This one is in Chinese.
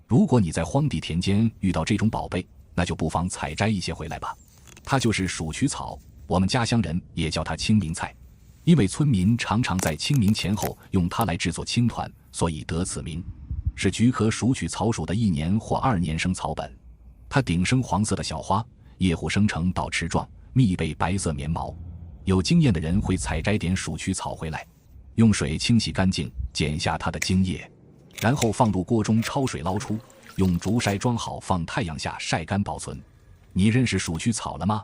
如果你在荒地田间遇到这种宝贝，那就不妨采摘一些回来吧。它就是鼠曲草，我们家乡人也叫它清明菜，因为村民常常在清明前后用它来制作青团，所以得此名。是菊科鼠曲草属的1年或2年生草本，它顶生黄色的小花，叶护生成倒持状，密被白色棉毛。有经验的人会采摘点鼠曲草回来，用水清洗干净，剪下它的茎叶，然后放入锅中焯水捞出，用竹筛装好，放太阳下晒干保存。你认识鼠曲草了吗？